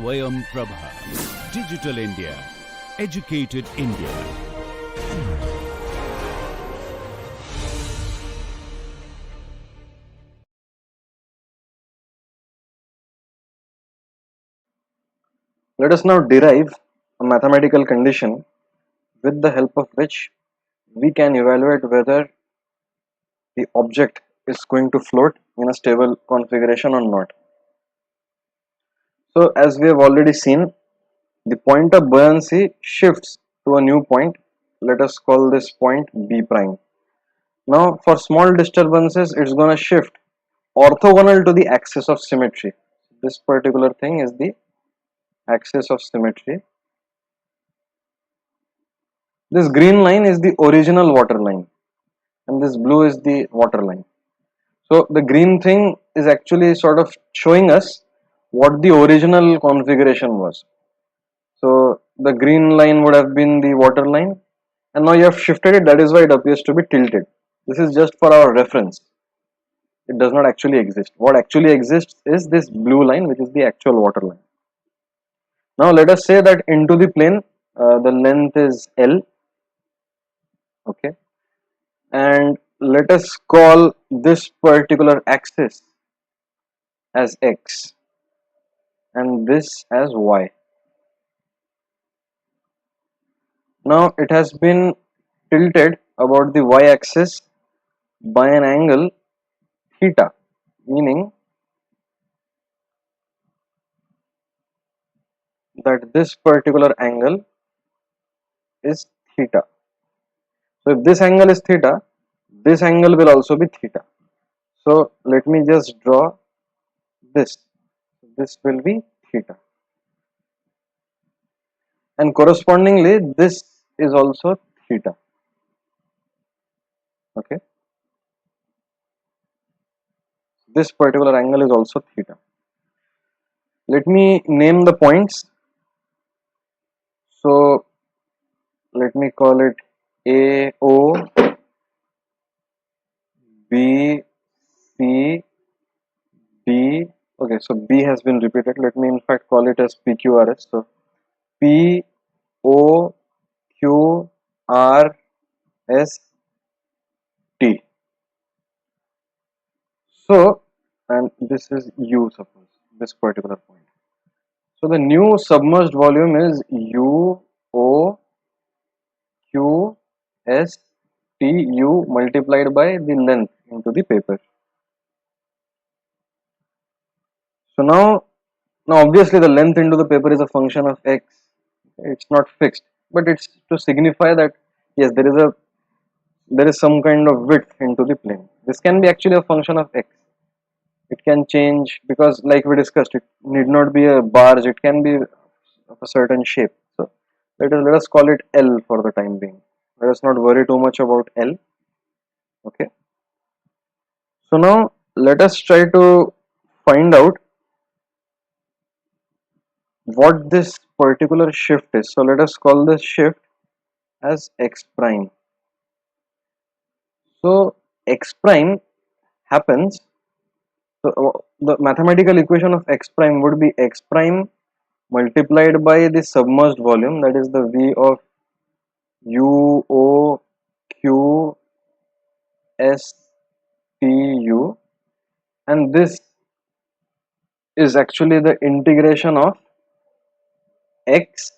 Swayam Prabha. Digital India. Educated India. Let us now derive a mathematical condition with the help of which we can evaluate whether the object is going to float in a stable configuration or not. So as we have already seen, the point of buoyancy shifts to a new point. Let us call this point B prime. Now for small disturbances, it's going to shift orthogonal to the axis of symmetry. This particular thing is the axis of symmetry. This green line is the original water line and this blue is the water line. So the green thing is actually sort of showing us what the original configuration was. So the green line would have been the water line and now you have shifted it, that is why it appears to be tilted. This is just for our reference. It does not actually exist. What actually exists is this blue line, which is the actual water line. Now let us say that into the plane the length is L, okay, and let us call this particular axis as X and this as Y. Now it has been tilted about the Y axis by an angle theta, meaning that this particular angle is theta. So if this angle is theta, this angle will also be theta. So let me just draw this. This will be theta. And correspondingly, this is also theta. Okay. This particular angle is also theta. Let me name the points. So let me call it A, O, B, C, D. Okay, so B has been repeated. Let me in fact call it as PQRS. So P, O, Q, R, S, T. So, and this is U, suppose, this particular point. So the new submerged volume is U, O, Q, S, T, U multiplied by the length into the paper. So now obviously the length into the paper is a function of X. It's not fixed, but it's to signify that yes, there is some kind of width into the plane. This can be actually a function of X. It can change because, like we discussed, it need not be a barge, it can be of a certain shape. So let us call it L for the time being. Let us not worry too much about L. Okay. So now let us try to find out what this particular shift is. So let us call this shift as X prime. So X prime happens, so the mathematical equation of X prime would be X prime multiplied by the submerged volume, that is the V of U, O, Q, S, T, U, and this is actually the integration of X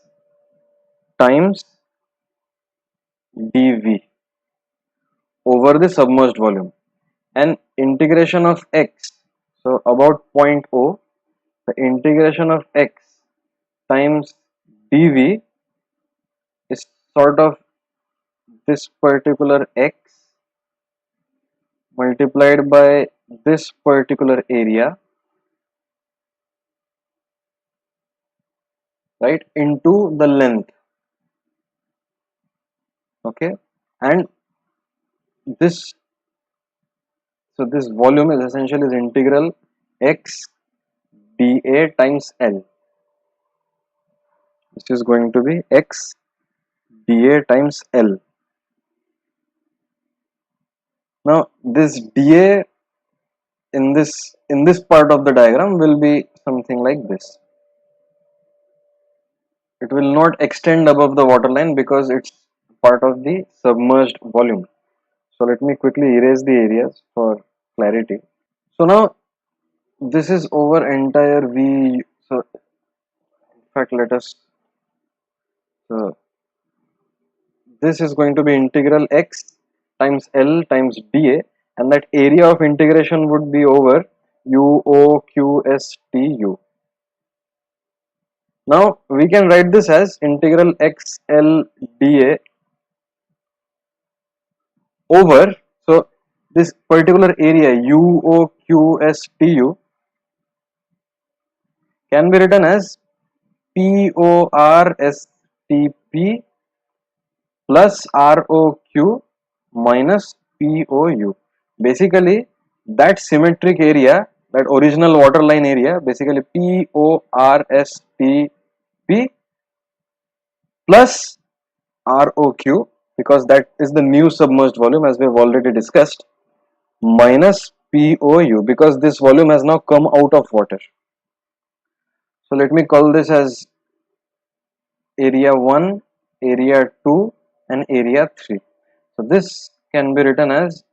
times dV over the submerged volume, and integration of X, so about point O, the integration of X times dV is sort of this particular X multiplied by this particular area, right, into the length. Okay, and this, so this volume is essentially is integral X dA times L. This is going to be X dA times L. Now this dA in this part of the diagram will be something like this. it will not extend above the waterline because it's part of the submerged volume. So let me quickly erase the areas for clarity. So now this is over entire V. So in fact, let us. So this is going to be integral x times L times dA, and that area of integration would be over UOQSTU. Now we can write this as integral XL dA over, so this particular area UOQSTU can be written as PORSTP plus ROQ minus POU. Basically, that symmetric area, that original waterline area, basically PORSTP plus ROQ, because that is the new submerged volume as we have already discussed, minus POU, because this volume has now come out of water. So let me call this as area 1, area 2 and area 3. So this can be written as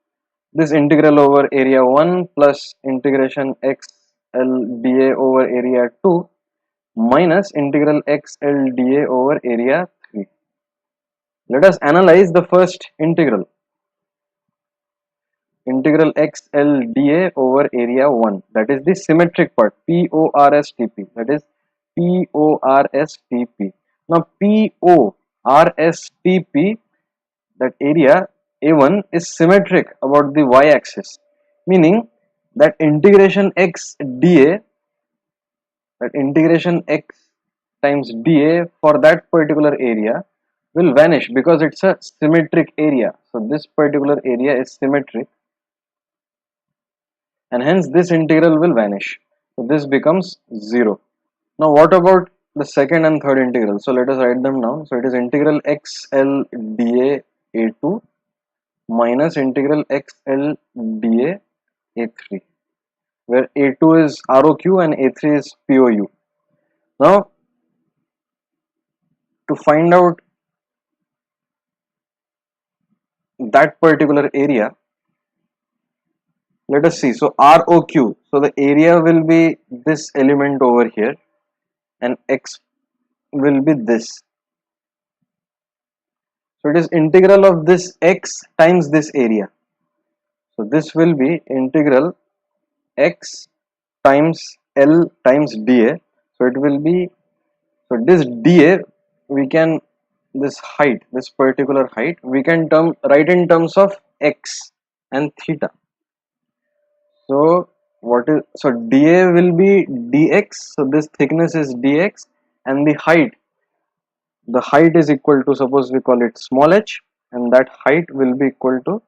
this integral over area 1 plus integration XL dA over area 2 minus integral XL dA over area 3. Let us analyze the first integral. Integral XL dA over area 1, that is the symmetric part, PORSTP, that is PORSTP. Now PORSTP, that area A1 is symmetric about the y-axis, meaning that integration x dA, that integration x times dA for that particular area will vanish because it's a symmetric area. So this particular area is symmetric, and hence this integral will vanish. So this becomes 0. Now what about the second and third integral? So let us write them down. So it is integral XL dA A2 minus integral XL dA A3, where A2 is ROQ and A3 is POU. Now to find out that particular area, let us see. So ROQ, so the area will be this element over here and X will be this. So it is integral of this X times this area. So this will be integral X times L times dA. So it will be, so this dA we can, this height, this particular height we can write in terms of X and theta. So what is, so dA will be dx, so this thickness is dx, and the height is equal to, suppose we call it small h, and that height will be equal to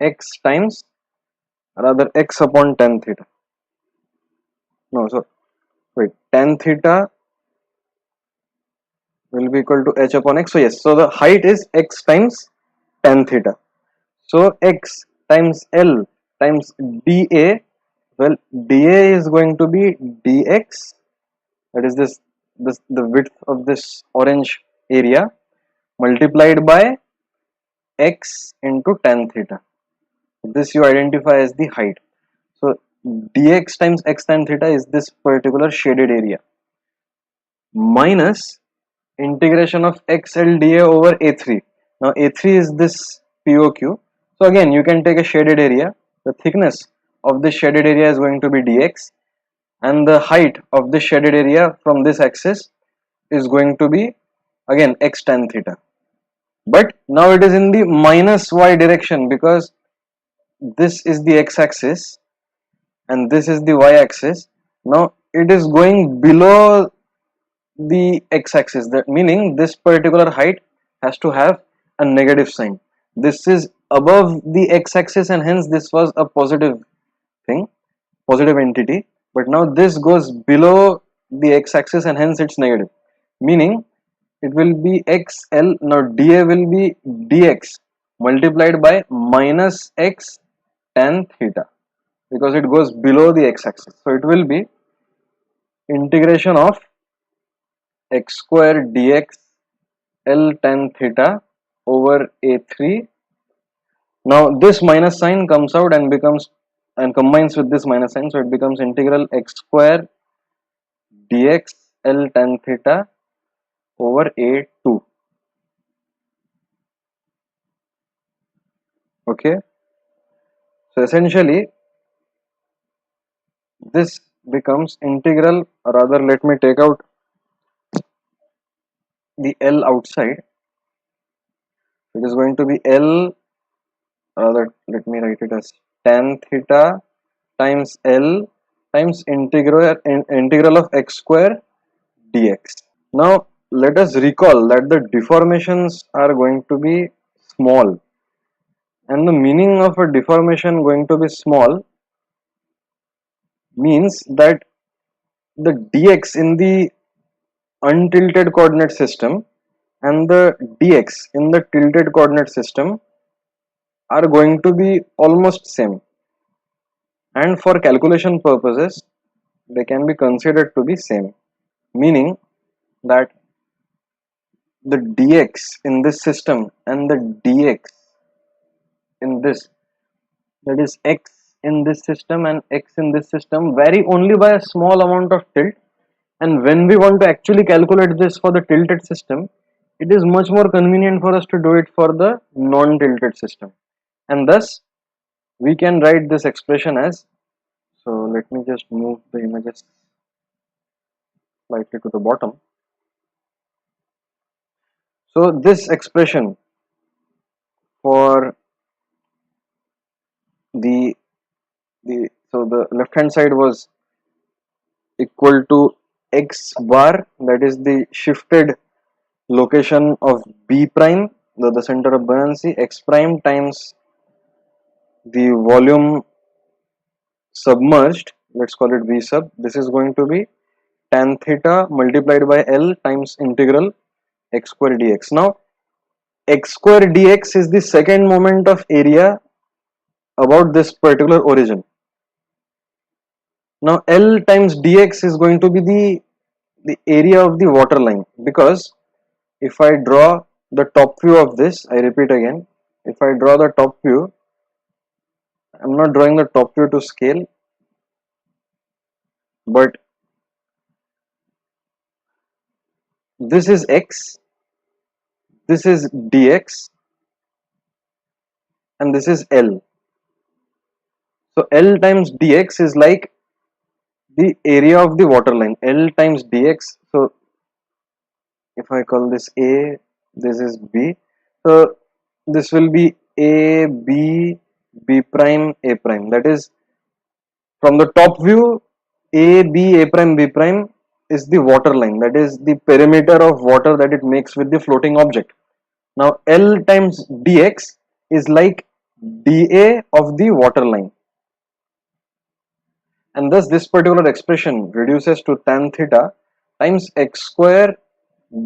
x times, rather x upon tan theta. No, so wait, tan theta will be equal to h upon x. So yes, so the height is x times tan theta. So x times L times dA, well, dA is going to be dx, that is this the width of this orange area, multiplied by x into tan theta. This you identify as the height. So dx times x tan theta is this particular shaded area, minus integration of xl dA over A3. Now A3 is this POQ. So again you can take a shaded area. The thickness of this shaded area is going to be dx, and the height of this shaded area from this axis is going to be again x tan theta. But now it is in the minus y direction because this is the x axis and this is the y axis. Now it is going below the x axis, that meaning this particular height has to have a negative sign. This is above the x axis and hence this was a positive thing, positive entity, but now this goes below the x axis and hence it's negative, meaning it will be xl. Now dA will be dx multiplied by minus x tan theta because it goes below the x axis. So it will be integration of x square dx L tan theta over A3. Now this minus sign comes out and becomes and combines with this minus sign, so it becomes integral x square dx L tan theta over A2. Okay, so essentially this becomes integral, or rather let me take out the L outside. It is going to be L, rather let me write it as tan theta times L times integral of x square dx. Now let us recall that the deformations are going to be small, and the meaning of a deformation going to be small means that the dx in the untilted coordinate system and the dx in the tilted coordinate system are going to be almost same, and for calculation purposes they can be considered to be same, meaning that the dx in this system and the dx in this, that is x in this system and x in this system, vary only by a small amount of tilt. And when we want to actually calculate this for the tilted system, it is much more convenient for us to do it for the non-tilted system, and thus we can write this expression as, so let me just move the images slightly to the bottom. So this expression for the so the left hand side was equal to x bar, that is the shifted location of B prime, the center of buoyancy, x prime times the volume submerged, let's call it V sub. This is going to be tan theta multiplied by L times integral x square dx. Now x square dx is the second moment of area about this particular origin. Now L times dx is going to be the area of the water line, because if I draw the top view of this, I repeat again, if I draw the top view, I am not drawing the top view to scale, but this is x, this is dx, and this is L. So L times dx is like the area of the water line, L times dx. So if I call this A, this is B, so this will be A, B, B prime, A prime. That is, from the top view, A, B, A prime, B prime is the water line, that is the perimeter of water that it makes with the floating object. Now L times dx is like dA of the water line, and thus this particular expression reduces to tan theta times x square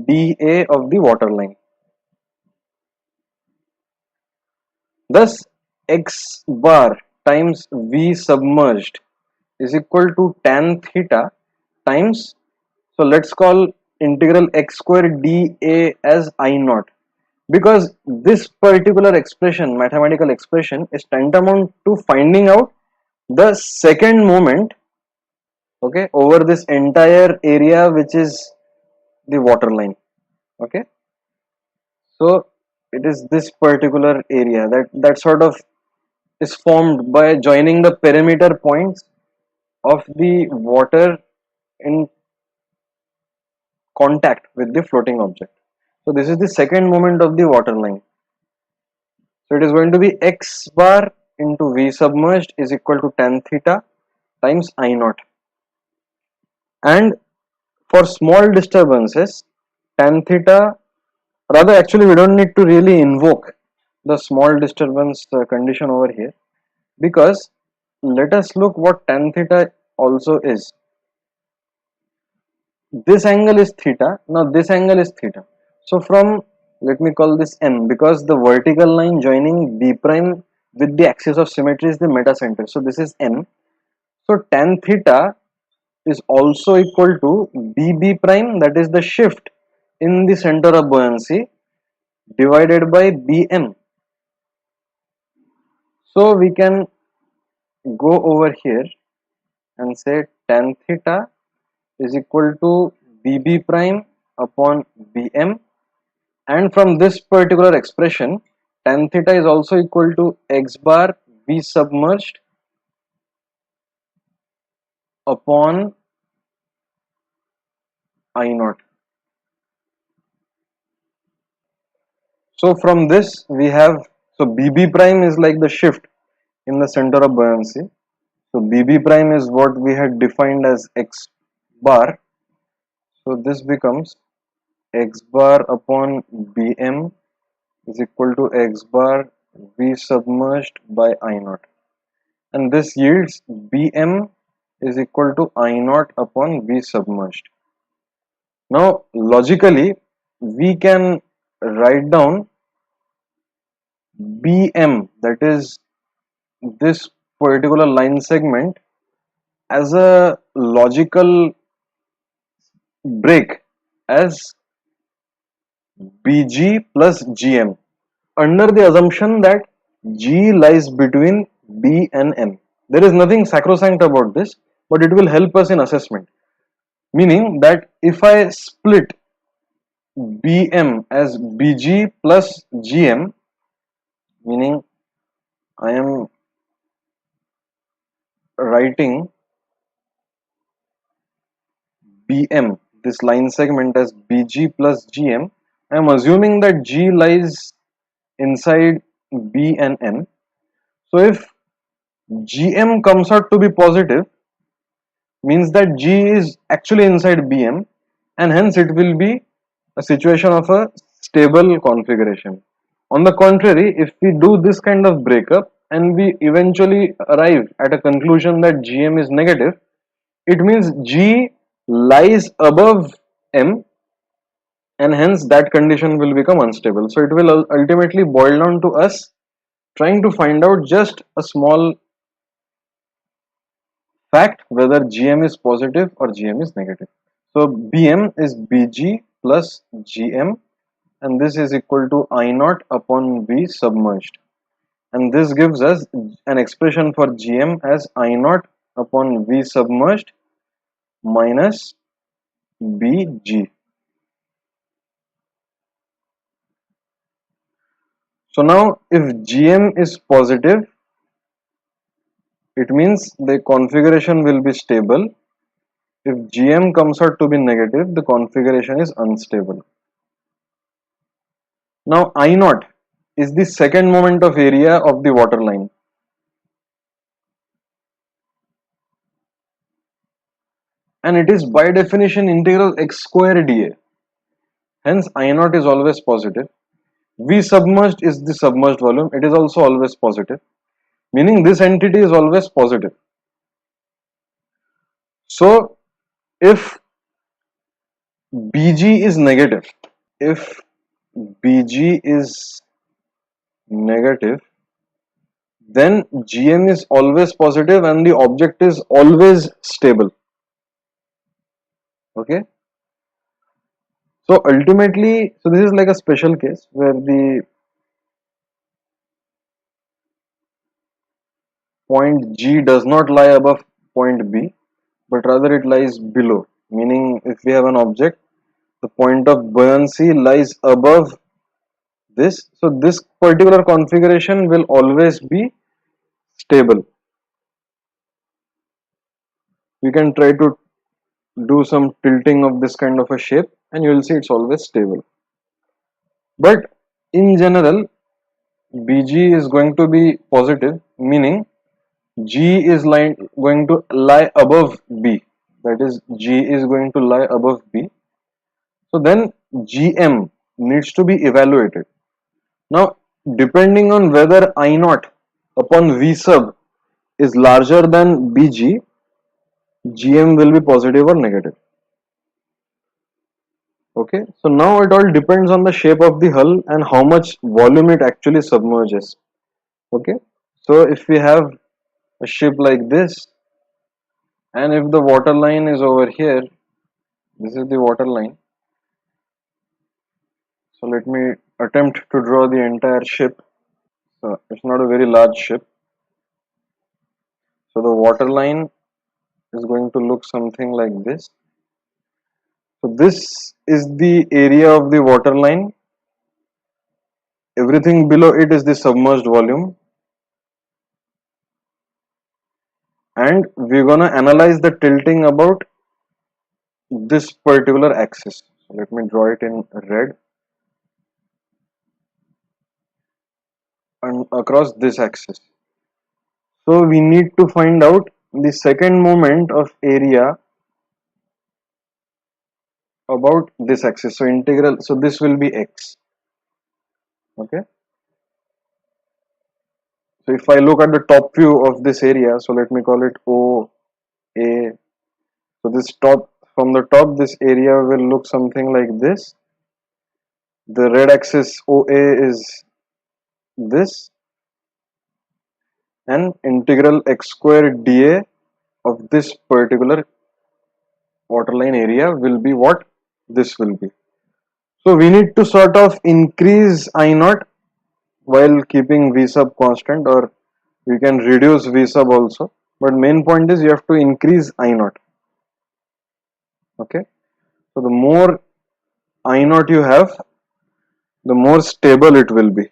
dA of the water line. Thus x bar times V submerged is equal to tan theta times, so let's call integral x square dA as I naught, because this particular expression, mathematical expression, is tantamount to finding out the second moment, okay, over this entire area which is the water line. Okay, so it is this particular area that sort of is formed by joining the perimeter points of the water in contact with the floating object. So this is the second moment of the water line. So it is going to be x bar into V submerged is equal to tan theta times I naught. And for small disturbances, tan theta, rather actually we don't need to really invoke the small disturbance condition over here, because let us look what tan theta also is. This angle is theta, now this angle is theta. So from, let me call this M, because the vertical line joining B prime with the axis of symmetry is the metacenter. So this is M. So tan theta is also equal to BB prime, that is the shift in the center of buoyancy, divided by BM. So we can go over here and say tan theta is equal to BB prime upon BM, and from this particular expression tan theta is also equal to x bar V submerged upon I naught. So from this we have, so BB prime is like the shift in the center of buoyancy. So BB prime is what we had defined as x bar. So this becomes x bar upon Bm is equal to x bar V submerged by I naught, and this yields Bm is equal to I naught upon V submerged. Now logically we can write down Bm, that is this particular line segment, as a logical break as Bg plus Gm, under the assumption that G lies between B and M. There is nothing sacrosanct about this, but it will help us in assessment. Meaning that if I split Bm as Bg plus Gm, meaning I am writing Bm, this line segment, as Bg plus Gm, I am assuming that G lies inside B and M. So if Gm comes out to be positive, means that G is actually inside Bm, and hence it will be a situation of a stable configuration. On the contrary, if we do this kind of breakup and we eventually arrive at a conclusion that Gm is negative, it means G lies above M, and hence that condition will become unstable. So it will ultimately boil down to us trying to find out just a small fact whether Gm is positive or Gm is negative. So Bm is Bg plus Gm, and this is equal to I naught upon V submerged, and this gives us an expression for Gm as I naught upon V submerged minus Bg. So now if Gm is positive, it means the configuration will be stable. If Gm comes out to be negative, the configuration is unstable. Now I naught is the second moment of area of the water line. And it is by definition integral x square dA. Hence I naught is always positive. V submerged is the submerged volume. It is also always positive. Meaning this entity is always positive. So if Bg is negative, if Bg is negative, then Gm is always positive and the object is always stable. Okay. So ultimately, so this is like a special case where the point G does not lie above point B, but rather it lies below. Meaning if we have an object, the point of buoyancy lies above this. So this particular configuration will always be stable. We can try to do some tilting of this kind of a shape and you will see it's always stable. But in general, Bg is going to be positive, meaning G is going to lie above B. That is, G is going to lie above B. So then Gm needs to be evaluated. Now, depending on whether I naught upon V sub is larger than Bg, Gm will be positive or negative. Okay, so now it all depends on the shape of the hull and how much volume it actually submerges. Okay, so if we have a ship like this, and if the water line is over here, this is the water line. So let me attempt to draw the entire ship. So it's not a very large ship. So the water line is going to look something like this. So this is the area of the water line. Everything below it is the submerged volume. And we're gonna analyze the tilting about this particular axis. So let me draw it in red. And across this axis. So we need to find out the second moment of area about this axis. So integral, so this will be x. Okay. So if I look at the top view of this area, so let me call it O, A. So this top, from the top, this area will look something like this. The red axis OA is this, and integral x squared dA of this particular waterline area will be what this will be. So we need to sort of increase I naught while keeping V sub constant, or we can reduce V sub also, but main point is you have to increase I naught. Okay, so the more I naught you have, the more stable it will be.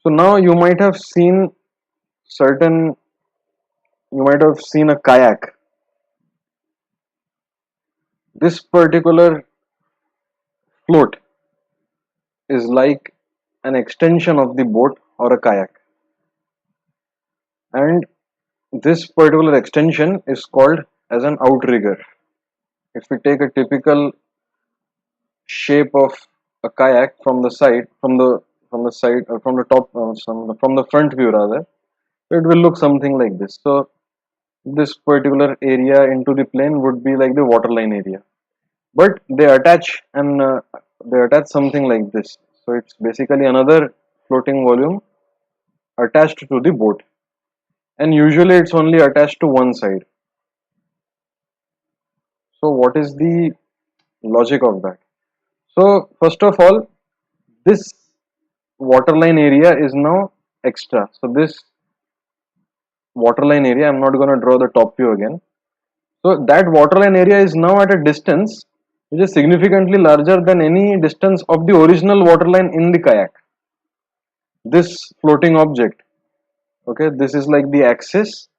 So now you might have seen a kayak. This particular float is like an extension of the boat or a kayak, and this particular extension is called as an outrigger. If we take a typical shape of a kayak from the side, from the side, from the top, from the front view rather, it will look something like this. So this particular area into the plane would be like the waterline area, but they attach something like this. So it's basically another floating volume attached to the boat, and usually it's only attached to one side. So what is the logic of that? So first of all, this waterline area is now extra. So this waterline area, I'm not going to draw the top view again. So that waterline area is now at a distance which is significantly larger than any distance of the original waterline in the kayak. This floating object, okay, this is like the axis.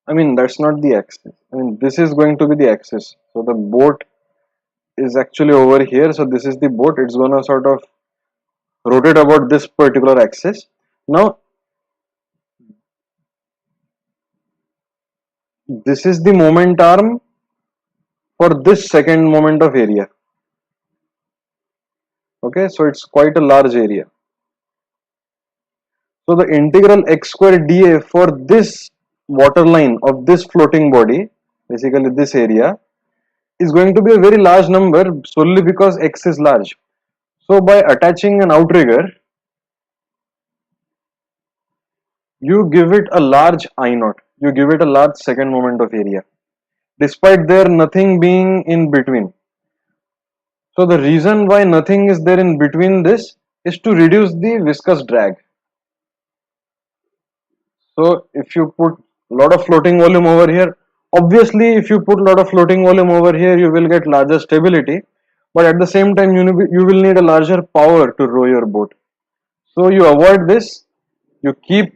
I mean, that's not the axis. I mean, this is going to be the axis. So the boat is actually over here. So this is the boat. It's going to sort of rotate about this particular axis. Now, this is the moment arm for this second moment of area. Okay, so it's quite a large area. So the integral x square dA for this waterline of this floating body, basically this area, is going to be a very large number solely because x is large. So by attaching an outrigger, you give it a large I naught, you give it a large second moment of area, despite there nothing being in between. So the reason why nothing is there in between this is to reduce the viscous drag. So if you put a lot of floating volume over here, obviously if you put a lot of floating volume over here, you will get larger stability, but at the same time you will need a larger power to row your boat. So you avoid this, you keep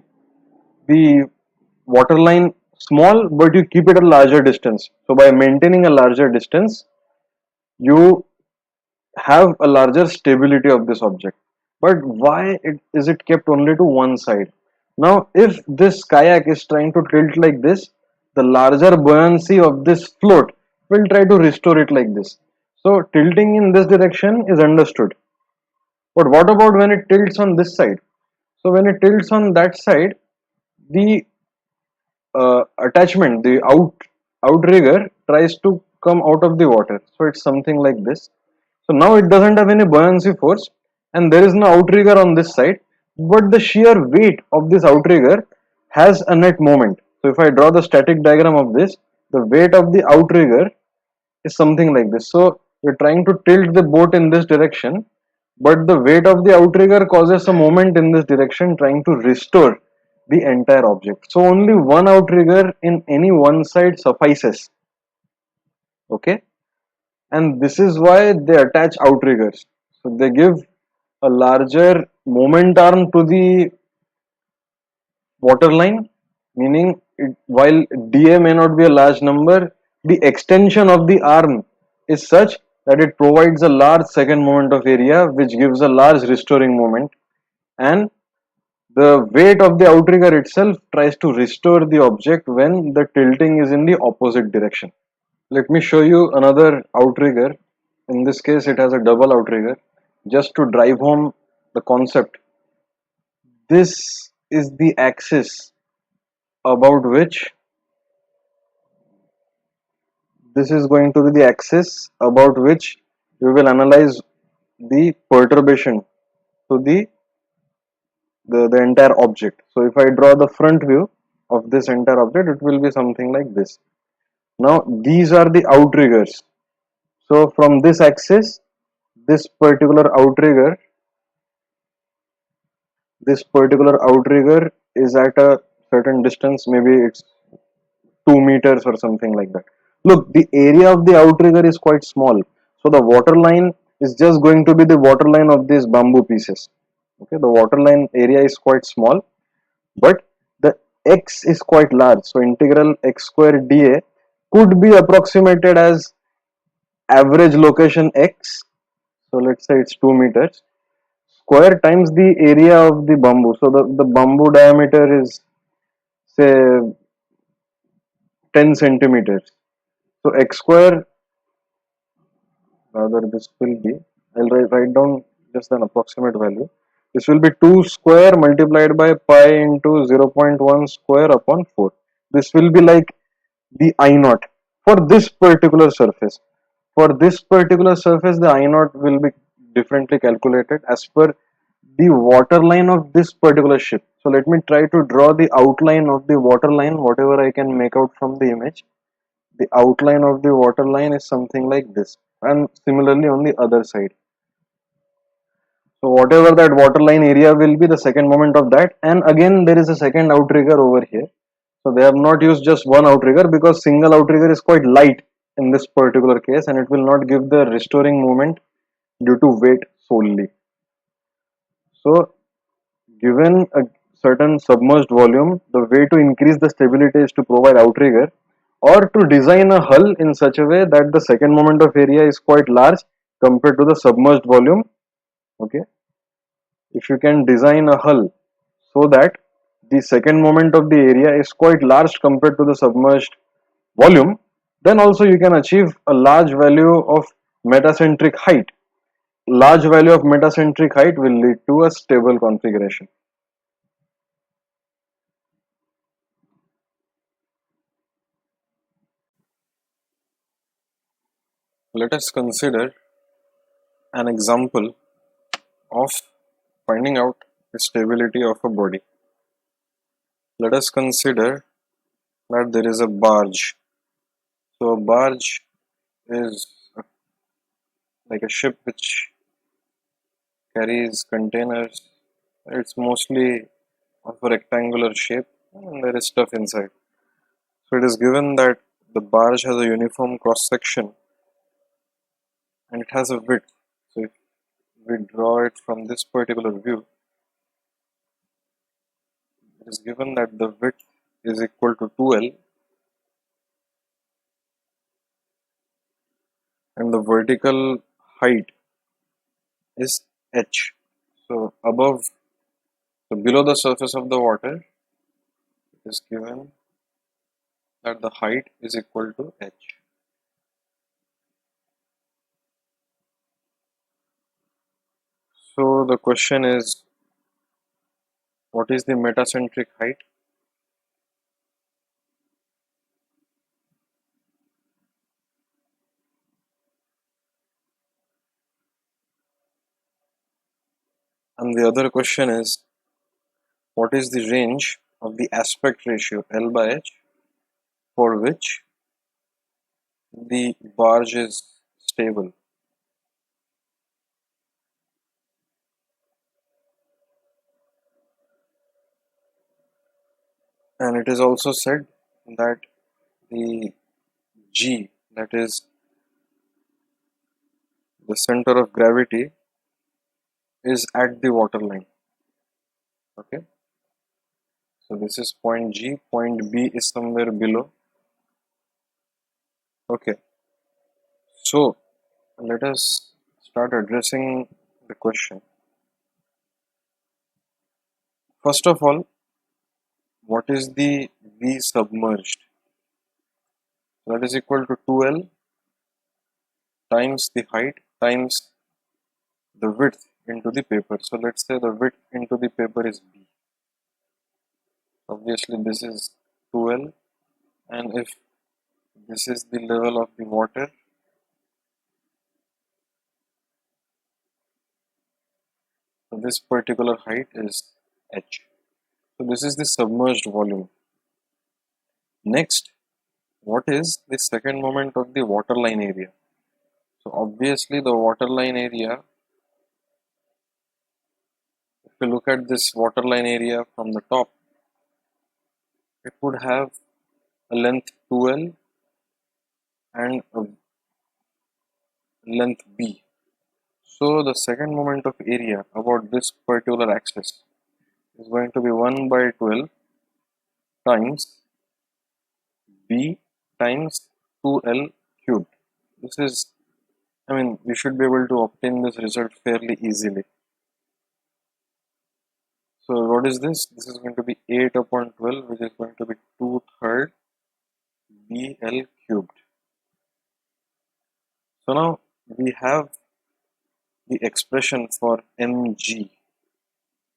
the waterline small, but you keep it at a larger distance. So by maintaining a larger distance, you have a larger stability of this object. But why is it kept only to one side? Now if this kayak is trying to tilt like this, the larger buoyancy of this float will try to restore it like this. So tilting in this direction is understood. But what about when it tilts on this side? So when it tilts on that side, the attachment, the outrigger tries to come out of the water. So it's something like this. So now it doesn't have any buoyancy force, and there is no outrigger on this side, but the sheer weight of this outrigger has a net moment. So if I draw the static diagram of this, the weight of the outrigger is something like this. So you're trying to tilt the boat in this direction, but the weight of the outrigger causes a moment in this direction trying to restore the entire object. So only one outrigger in any one side suffices. Okay, and this is why they attach outriggers. So they give a larger moment arm to the waterline, meaning while dA may not be a large number, the extension of the arm is such that it provides a large second moment of area which gives a large restoring moment, and the weight of the outrigger itself tries to restore the object when the tilting is in the opposite direction. Let me show you another outrigger. In this case it has a double outrigger just to drive home the concept. This is the axis about which this is going to be the axis about which we will analyze the perturbation to the entire object. So if I draw the front view of this entire object, it will be something like this. Now these are the outriggers. So from this axis, this particular outrigger, is at a certain distance, maybe it's 2 meters or something like that. Look, the area of the outrigger is quite small. So the water line is just going to be the water line of these bamboo pieces. Okay, the water line area is quite small, but the x is quite large. So integral x square dA could be approximated as average location x. So let's say it's 2 meters square times the area of the bamboo. So the bamboo diameter is say 10 centimeters. So x square, rather this will be, I'll write down just an approximate value. This will be 2 square multiplied by pi into 0.1 square upon 4. This will be like the I naught for this particular surface. For this particular surface, the I naught will be differently calculated as per the water line of this particular ship. So let me try to draw the outline of the water line, whatever I can make out from the image. The outline of the water line is something like this, and similarly on the other side. So whatever that water line area will be, the second moment of that, and again there is a second outrigger over here. So they have not used just one outrigger because single outrigger is quite light in this particular case and it will not give the restoring moment due to weight solely. So given a certain submerged volume, the way to increase the stability is to provide outrigger or to design a hull in such a way that the second moment of area is quite large compared to the submerged volume. Okay, if you can design a hull so that the second moment of the area is quite large compared to the submerged volume, then also you can achieve a large value of metacentric height. Large value of metacentric height will lead to a stable configuration. Let us consider an example of finding out the stability of a body. Let us consider that there is a barge. So a barge is like a ship which carries containers. It's mostly of a rectangular shape and there is stuff inside. So it is given that the barge has a uniform cross section and it has a width. So if we draw it from this particular view, it is given that the width is equal to 2L and the vertical height is H. So below the surface of the water, it is given that the height is equal to H. So the question is, what is the metacentric height? And the other question is, what is the range of the aspect ratio L by H for which the barge is stable. And it is also said that the G, that is the center of gravity, is at the waterline. Okay, so this is point G, point B is somewhere below. Okay, so let us start addressing the question. First of all, what is the V submerged? That is equal to 2L times the height times the width into the paper. So let's say the width into the paper is B. Obviously this is 2L, and if this is the level of the water, so this particular height is H. So this is the submerged volume. Next, what is the second moment of the waterline area? So obviously the waterline area, if you look at this waterline area from the top, it would have a length 2L and a length B. So the second moment of area about this particular axis is going to be 1 by 12 times B times 2L cubed. This is, we should be able to obtain this result fairly easily. So what is this? This is going to be 8 upon 12, which is going to be 2/3 BL cubed. So now we have the expression for mg,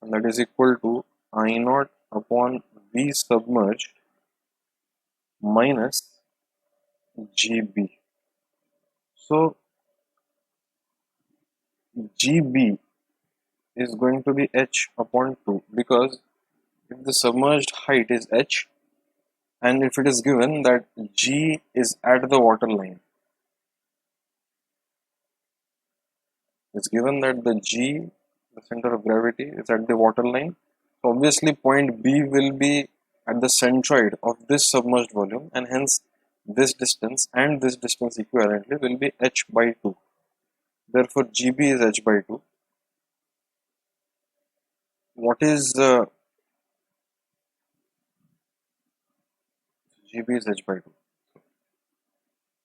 and that is equal to I naught upon V submerged minus GB. So GB is going to be H upon 2, because if the submerged height is H, and if it is given that G is at the water line, it's given that the G, the center of gravity, is at the water line. So obviously point B will be at the centroid of this submerged volume, and hence this distance and this distance equivalently will be H by 2. Therefore GB is H by 2. What is GB is H by 2.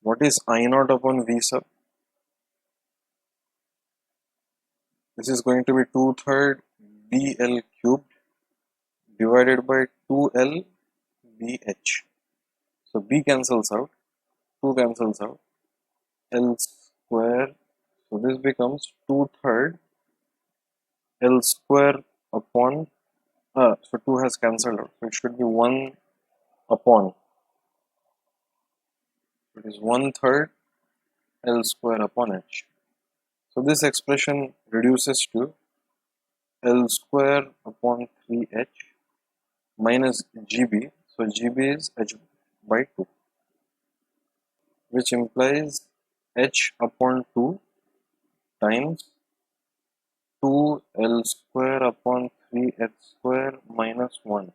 What is I naught upon V sub? This is going to be 2/3 BL cubed divided by 2L BH. So B cancels out, 2 cancels out, L square. So this becomes 2/3 L square upon, so 2 has cancelled out. So it should be 1 upon, it is 1/3 L square upon H. So this expression reduces to L square upon 3H minus GB. So GB is H by 2, which implies H upon 2 times 2L square upon 3H square minus 1.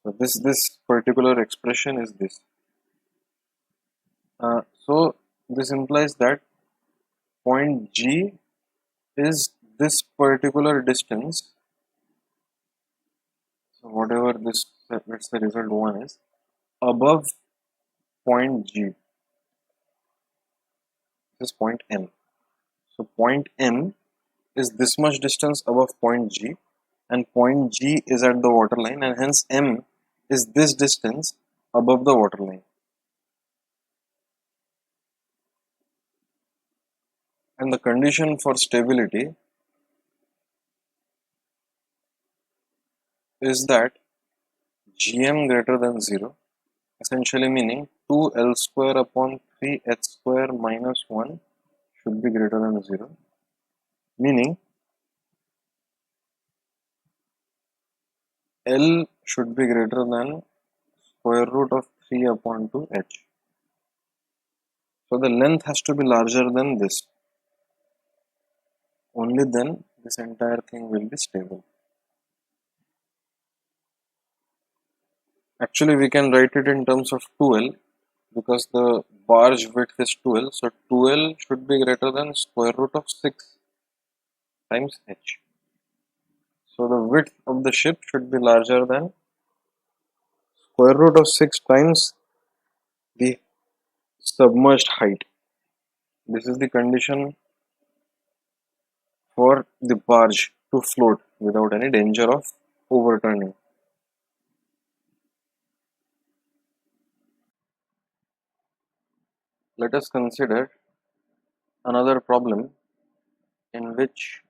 So this particular expression is this. So this implies that point G is this particular distance. So whatever this, let's say result 1 is, above point G. This is point M. So point M is this much distance above point G, and point G is at the waterline, and hence M is this distance above the waterline. And the condition for stability is that Gm greater than 0, essentially meaning 2L square upon 3H square minus 1 should be greater than 0, meaning L should be greater than square root of 3 upon 2 h. So the length has to be larger than this. Only then this entire thing will be stable. Actually, we can write it in terms of 2L because the barge width is 2L. So 2L should be greater than square root of 6 times h. So the width of the ship should be larger than square root of 6 times the submerged height. This is the condition for the barge to float without any danger of overturning. Let us consider another problem in which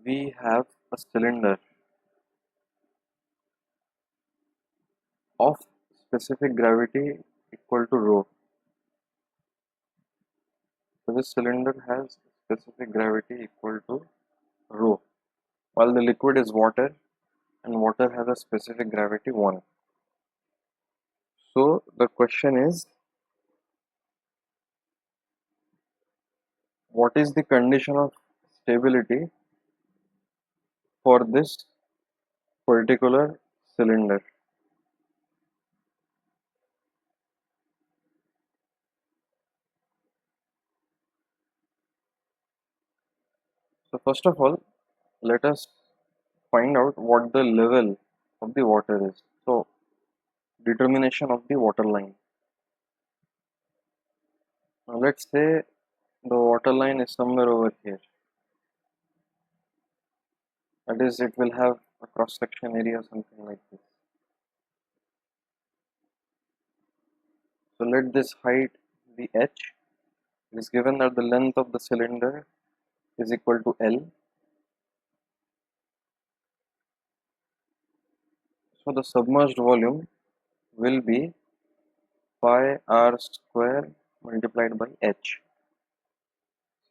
we have a cylinder of specific gravity equal to rho. So this cylinder has specific gravity equal to rho, while the liquid is water and water has a specific gravity 1. So the question is, what is the condition of stability for this particular cylinder? So first of all, let us find out what the level of the water is. So determination of the water line. Now let's say the water line is somewhere over here. That is, it will have a cross section area something like this. So let this height be h. It is given that the length of the cylinder is equal to L. So the submerged volume will be pi r square multiplied by h.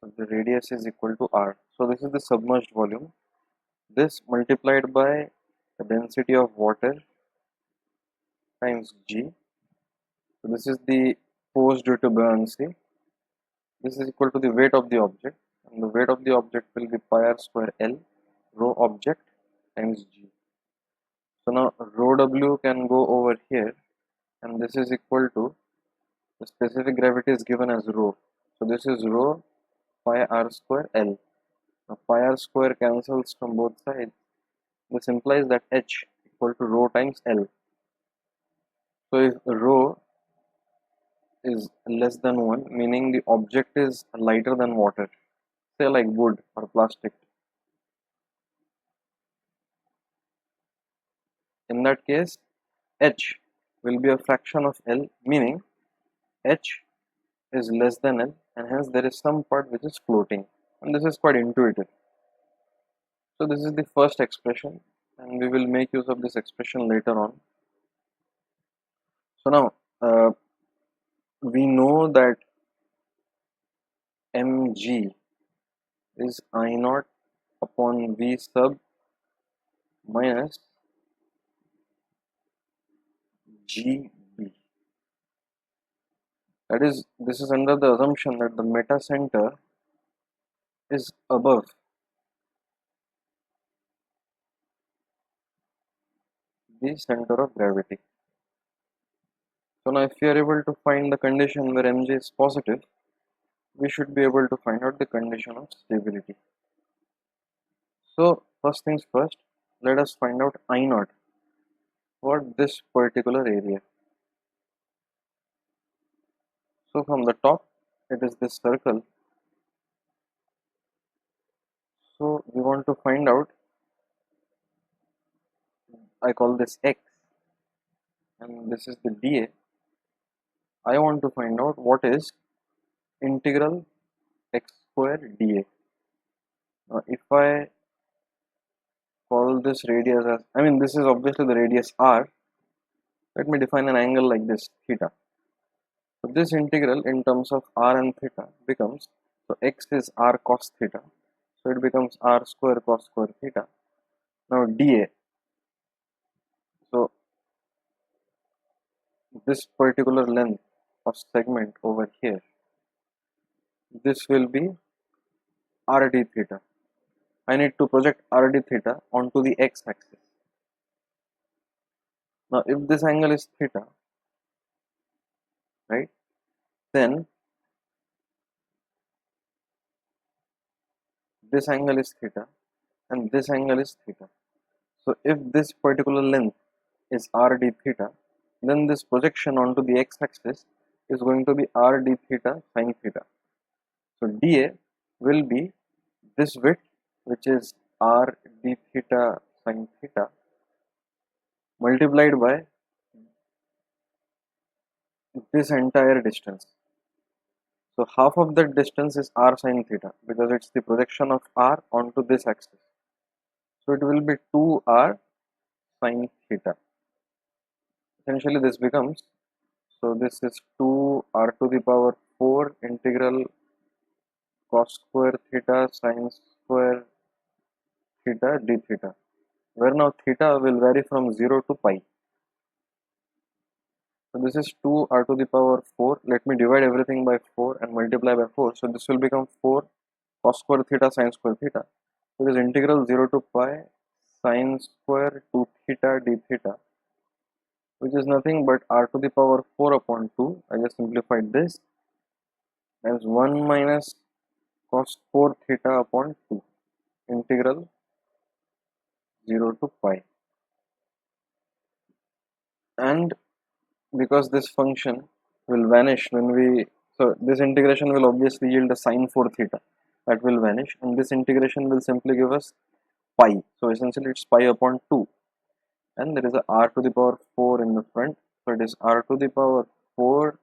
So the radius is equal to r. So this is the submerged volume. This multiplied by the density of water times g. So this is the force due to buoyancy. This is equal to the weight of the object, and the weight of the object will be pi r square L rho object times g. So now rho w can go over here, and this is equal to the specific gravity is given as rho. So this is rho pi r square L. Now pi r square cancels from both sides. This implies that h equal to rho times L. So if rho is less than 1, meaning the object is lighter than water, say like wood or plastic, in that case h will be a fraction of L, meaning h is less than L, and hence there is some part which is floating, and this is quite intuitive. So this is the first expression, and we will make use of this expression later on. So now we know that mg is I naught upon v sub minus gb. That is, this is under the assumption that the metacenter is above the center of gravity. So now if we are able to find the condition where mg is positive, we should be able to find out the condition of stability. So first things first, let us find out I naught for this particular area. So from the top, it is this circle. So we want to find out, I call this x, and this is the dA. I want to find out what is integral x square dA. Now if I call this radius as, this is obviously the radius r, let me define an angle like this, theta. So this integral in terms of r and theta becomes, so x is r cos theta, so it becomes r square cos square theta. Now dA, this particular length of segment over here, this will be RD theta. I need to project RD theta onto the x axis. Now if this angle is theta, right, then this angle is theta and this angle is theta. So if this particular length is RD theta, then this projection onto the x axis is going to be RD theta sine theta. So dA will be this width, which is RD theta sine theta, multiplied by this entire distance. So half of that distance is r sine theta because it's the projection of r onto this axis. So it will be 2r sine theta. Essentially this becomes, so this is 2r to the power 4 integral cos square theta sine square theta d theta, where now theta will vary from 0 to pi. So this is 2r to the power 4. Let me divide everything by 4 and multiply by 4. So this will become 4 cos square theta sine square theta. So this integral 0 to pi sine square 2 theta d theta, which is nothing but r to the power 4 upon 2. I just simplified this as 1 minus cos 4 theta upon 2 integral 0 to pi. And because this function will vanish when we, so this integration will obviously yield a sine 4 theta, that will vanish, and this integration will simply give us pi. So essentially it's pi upon 2, and there is a r to the power 4 in the front, so it is r to the power 4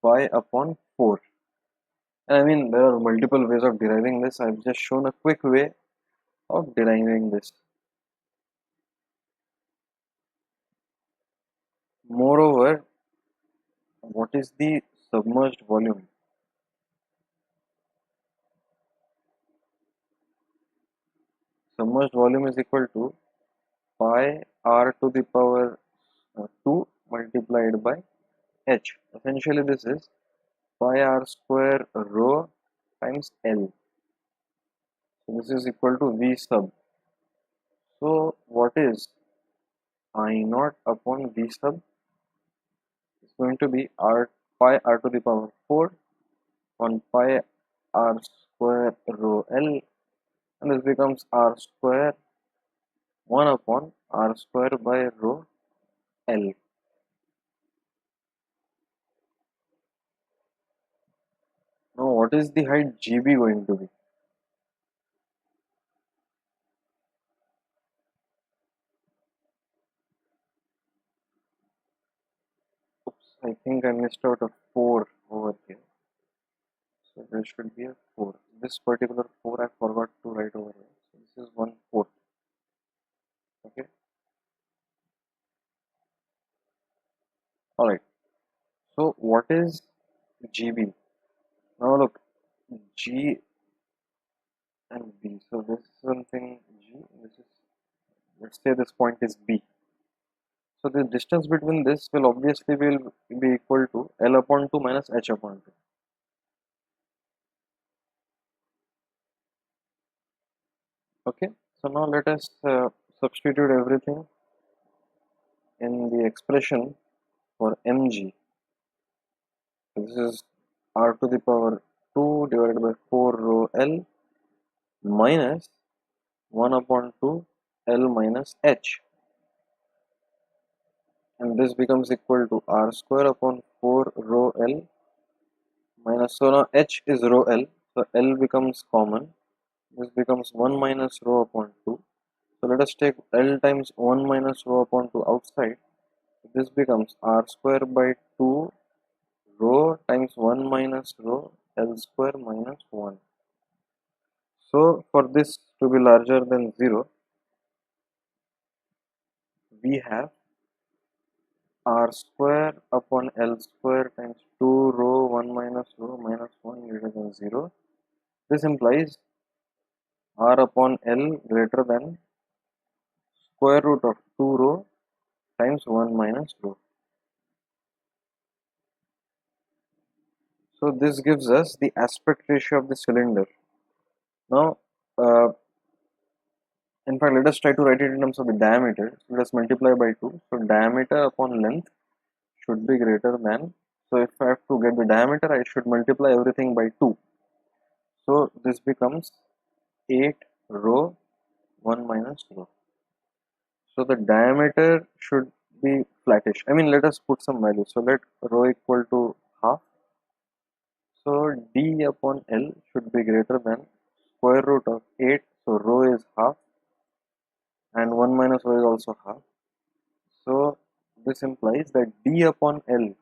pi upon 4. And I mean, there are multiple ways of deriving this. I've just shown a quick way of deriving this. Moreover, what is the submerged volume? Submerged volume is equal to pi r to the power 2 multiplied by h. Essentially this is pi r square rho times L. So this is equal to V sub. So what is I naught upon V sub? It's going to be r pi r to the power 4 on pi r square rho L, and this becomes r square 1 upon r square by rho L. Now what is the height GB going to be? Oops, I think I missed out a 4 over here. So there should be a 4. This particular 4 I forgot to write over here. So this is 1/4. Okay. Alright. So what is GB? Now look, G and B. So this is something G. This is, let's say this point is B. So the distance between this will obviously be equal to L upon 2 minus H upon 2. Okay. So now let us substitute everything in the expression for mg. So this is r to the power 2 divided by 4 rho L minus 1 upon 2 L minus H, and this becomes equal to r square upon 4 rho L minus, so now H is rho L, so L becomes common, this becomes 1 minus rho upon 2. So let us take L times 1 minus rho upon 2 outside. This becomes r square by 2 rho times 1 minus rho L square minus 1. So for this to be larger than 0, we have r square upon L square times 2 rho 1 minus rho minus 1 greater than 0. This implies r upon L greater than square root of 2 rho times 1 minus rho. So this gives us the aspect ratio of the cylinder. Now, in fact, let us try to write it in terms of the diameter. So let us multiply by 2. So diameter upon length should be greater than. So if I have to get the diameter, I should multiply everything by 2. So this becomes 8 rho 1 minus rho. So the diameter should be flattish. I mean, let us put some value. So let rho equal to half. So d upon L should be greater than square root of 8. So rho is half and 1 minus rho is also half. So this implies that d upon L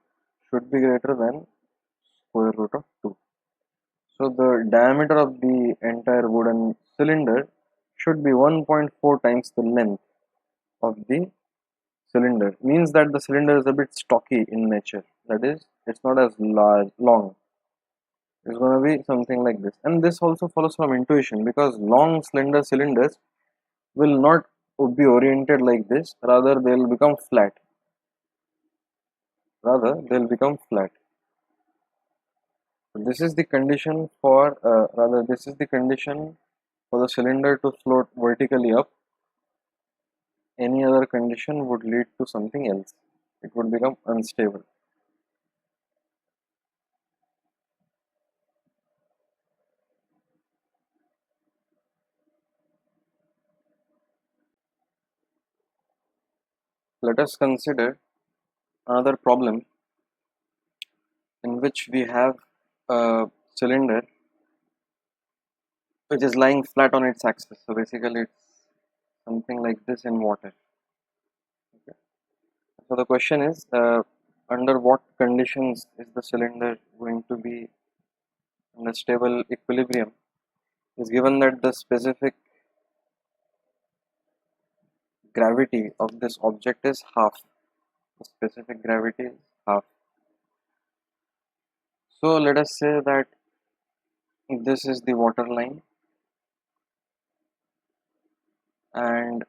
should be greater than square root of 2. So the diameter of the entire wooden cylinder should be 1.4 times the length of the cylinder. Means that the cylinder is a bit stocky in nature. That is, it's not as long. It's going to be something like this. And this also follows from intuition, because long slender cylinders will not be oriented like this. Rather, they'll become flat. This is the condition for, this is the condition for the cylinder to float vertically up. Any other condition would lead to something else. It would become unstable. Let us consider another problem in which we have a cylinder which is lying flat on its axis. So basically it's something like this in water. Okay. So the question is, under what conditions is the cylinder going to be in a stable equilibrium? Is given that the specific gravity of this object is half. The specific gravity is half. So let us say that this is the water line, and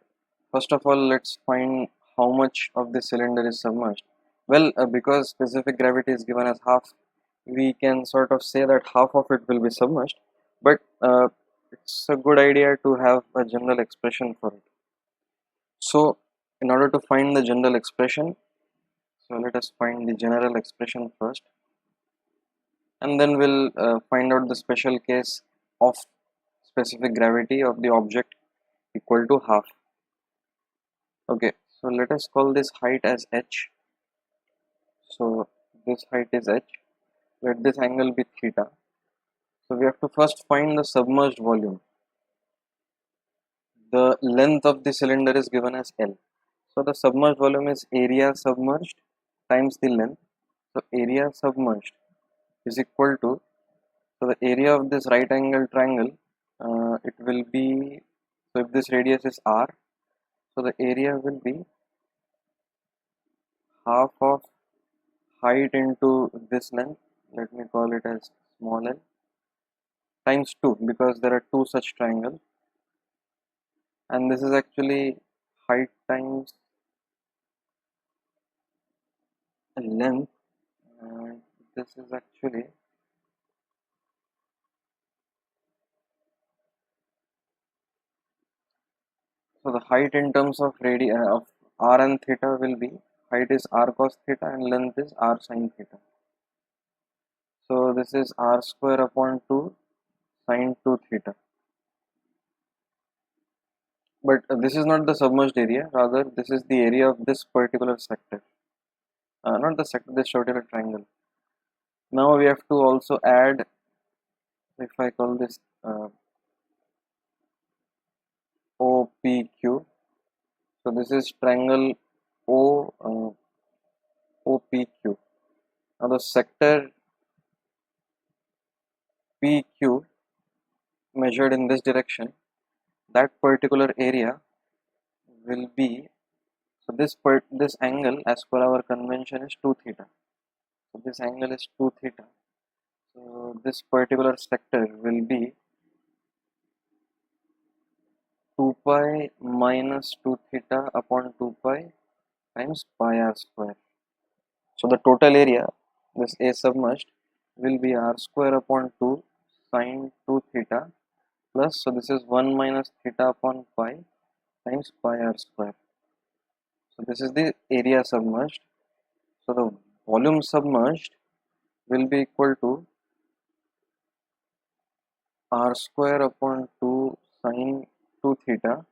first of all let's find how much of the cylinder is submerged. Well, because specific gravity is given as half, we can sort of say that half of it will be submerged, but it's a good idea to have a general expression for it. So in order to find the general expression, so let us find the general expression first, and then we'll find out the special case of specific gravity of the object equal to half. Okay, so let us call this height as h. So this height is h. Let this angle be theta. So we have to first find the submerged volume. The length of the cylinder is given as L. So the submerged volume is area submerged times the length. So area submerged is equal to, so the area of this right angle triangle, it will be, so if this radius is r, so the area will be half of height into this length, let me call it as small l, times 2, because there are two such triangles, and this is actually height times length, and this is actually, so the height in terms of of r and theta will be, height is r cos theta and length is r sin theta. So this is r square upon 2 sin 2 theta. But this is not the submerged area, rather this is the area of this particular sector. Not the sector, this particular triangle. Now we have to also add, if I call this OPQ. So this is triangle OPQ. Now the sector PQ measured in this direction, that particular area will be, so this angle as per our convention is 2 theta. So this angle is 2 theta. So this particular sector will be 2 pi minus 2 theta upon 2 pi times pi r square. So the total area, this A submerged, will be r square upon 2 sine 2 theta plus, so this is 1 minus theta upon pi times pi r square. So this is the area submerged. So the volume submerged will be equal to r square upon 2 sine 2 theta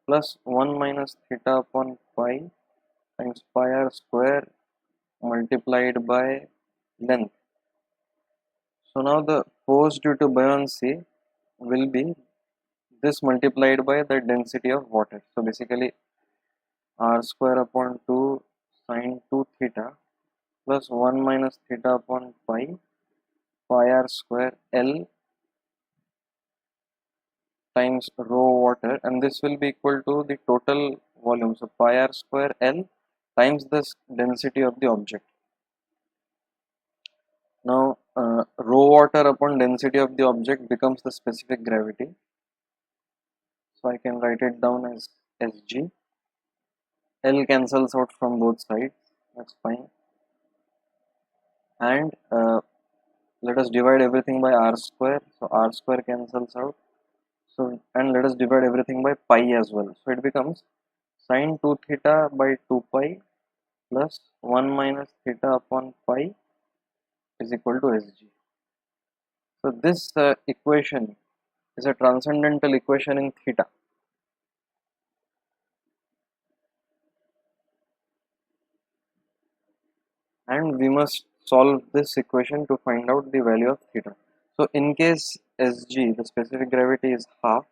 plus 1 minus theta upon pi times pi r square multiplied by length. So now the force due to buoyancy will be this multiplied by the density of water. So basically r square upon 2 sine 2 theta plus 1 minus theta upon pi r square L times rho water, and this will be equal to the total volume. So pi r square L times the density of the object. Now rho water upon density of the object becomes the specific gravity. So I can write it down as Sg. L cancels out from both sides, that's fine. And let us divide everything by r square. So r square cancels out. So, and let us divide everything by pi as well. So it becomes sine 2 theta by 2 pi plus 1 minus theta upon pi is equal to Sg. So this equation is a transcendental equation in theta. And we must solve this equation to find out the value of theta. So in case Sg, the specific gravity is half,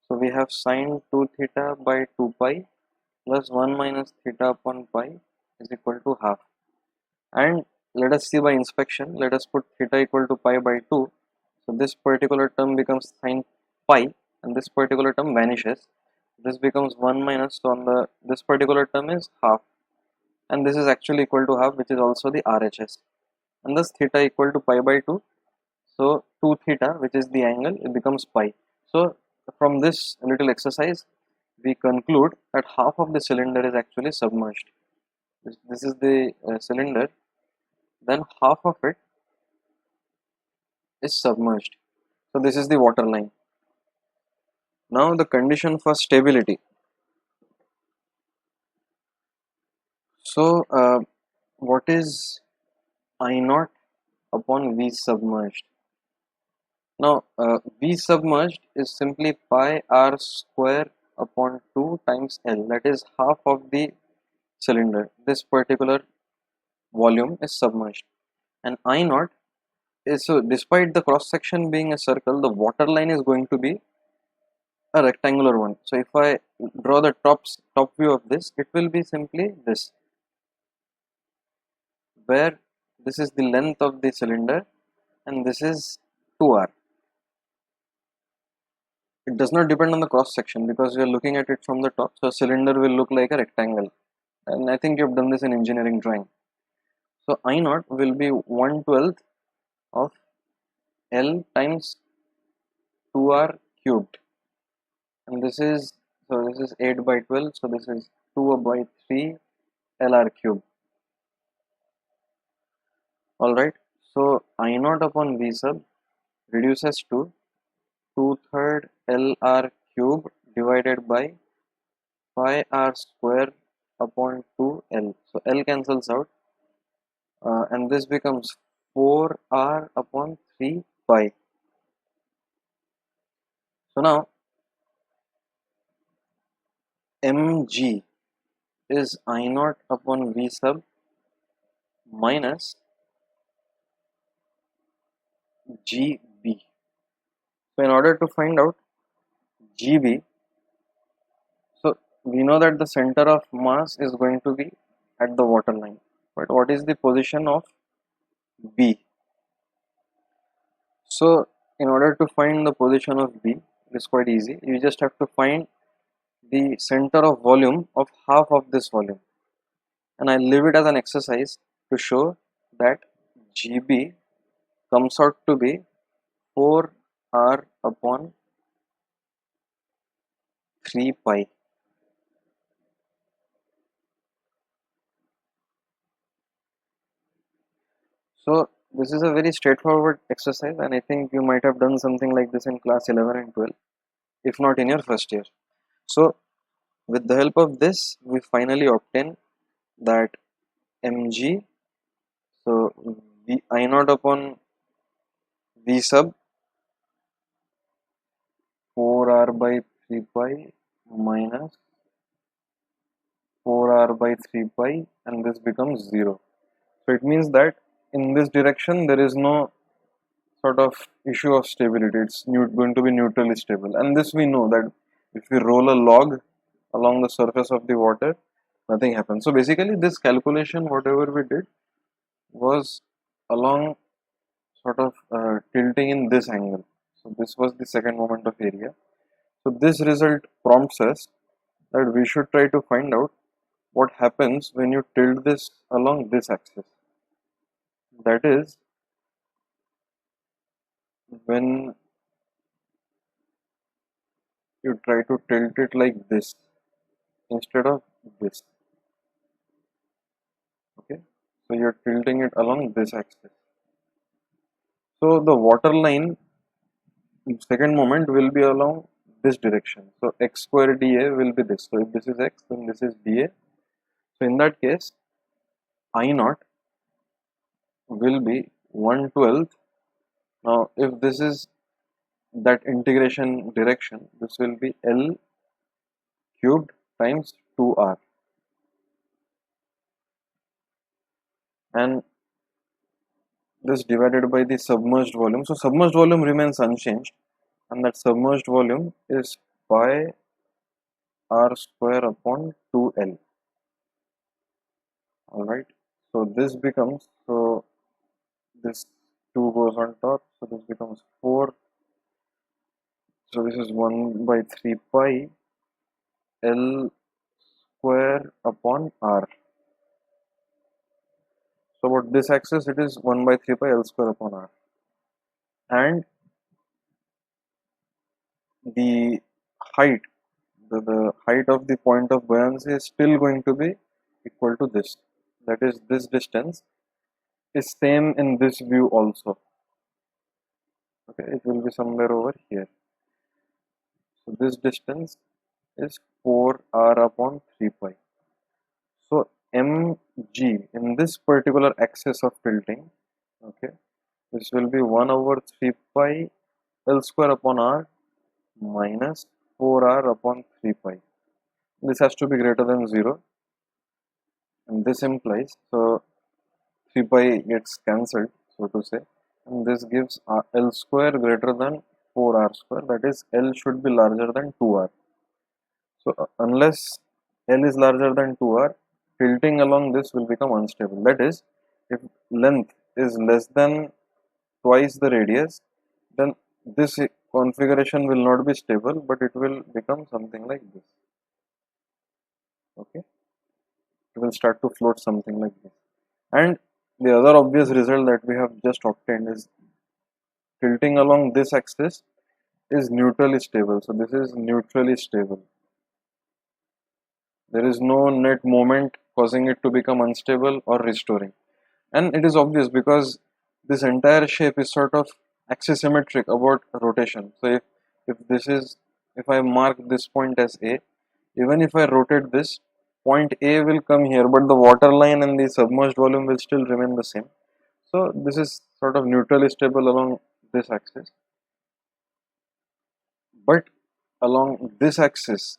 so we have sine 2 theta by 2 pi plus 1 minus theta upon pi is equal to half. And let us see by inspection. Let us put theta equal to pi by 2. So this particular term becomes sine pi and this particular term vanishes. This becomes 1 minus, so on the this particular term is half, and this is actually equal to half, which is also the RHS, and thus theta equal to pi by 2. So 2 theta, which is the angle, it becomes pi. So from this little exercise we conclude that half of the cylinder is actually submerged. This is the cylinder, then half of it is submerged. So this is the water line. Now the condition for stability. So what is I naught upon V submerged? Now V submerged is simply pi r square upon 2 times L, that is half of the cylinder. This particular volume is submerged, and I naught is, so despite the cross section being a circle, the water line is going to be a rectangular one. So if I draw the top view of this, it will be simply this, where this is the length of the cylinder and this is 2r. It does not depend on the cross section because we are looking at it from the top, so a cylinder will look like a rectangle, and I think you have done this in engineering drawing. So I naught will be 1/12 of L times 2r cubed, and this is 8 by 12, so this is 2 by 3 LR cube. Alright, so I naught upon V sub reduces to 2/3 LR cube divided by pi r square upon 2L. So L cancels out, and this becomes 4r upon 3 pi. So now mg is I naught upon V sub minus gb. So in order to find out gb, so we know that the center of mass is going to be at the water line, but what is the position of B? So in order to find the position of B, it is quite easy. You just have to find the center of volume of half of this volume, and I leave it as an exercise to show that GB comes out to be 4r upon 3 pi. So this is a very straightforward exercise, and I think you might have done something like this in class 11 and 12, if not in your first year. So with the help of this, we finally obtain that mg, so v I naught upon v sub 4r by 3 pi minus 4r by 3 pi, and this becomes 0. So it means that in this direction there is no sort of issue of stability. It's going to be neutrally stable, and this we know that if we roll a log along the surface of the water, nothing happens. So basically this calculation, whatever we did, was along sort of tilting in this angle. So this was the second moment of area. So this result prompts us that we should try to find out what happens when you tilt this along this axis. That is, when you try to tilt it like this instead of this. Okay, so you're tilting it along this axis. So the water line second moment will be along this direction. So x square dA will be this. So if this is x, then this is dA. So in that case, I naught will be 1/12. Now if this is that integration direction, this will be L cubed times 2R. And this divided by the submerged volume. So submerged volume remains unchanged, and that submerged volume is pi r square upon 2L. Alright, so this becomes, so this 2 goes on top, so this becomes 4. So this is 1 by 3 pi L square upon R. So about this axis, it is 1 by 3 pi L square upon R. And the height, the height of the point of buoyancy is still going to be equal to this. That is, this distance is same in this view also. Okay, it will be somewhere over here. So this distance is 4r upon 3 pi. So mg in this particular axis of tilting, okay, this will be 1 over 3 pi L square upon r minus 4r upon 3 pi. This has to be greater than 0, and this implies, so 3 pi gets cancelled, so to say, and this gives L square greater than 4r square, that is L should be larger than 2r. So unless L is larger than 2r, tilting along this will become unstable. That is, if length is less than twice the radius, then this configuration will not be stable, but it will become something like this. Okay, it will start to float something like this. And the other obvious result that we have just obtained is tilting along this axis is neutrally stable. So this is neutrally stable. There is no net moment causing it to become unstable or restoring. And it is obvious because this entire shape is sort of axisymmetric about rotation. So if I mark this point as A, even if I rotate this, point A will come here, but the water line and the submerged volume will still remain the same. So this is sort of neutrally stable along this axis. But along this axis,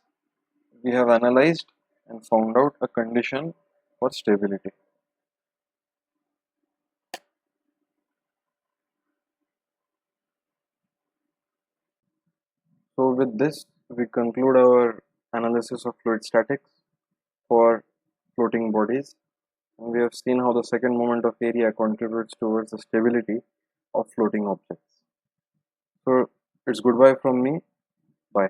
we have analyzed and found out a condition for stability. So with this, we conclude our analysis of fluid statics for floating bodies. And we have seen how the second moment of area contributes towards the stability of floating objects. So it's goodbye from me. Bye.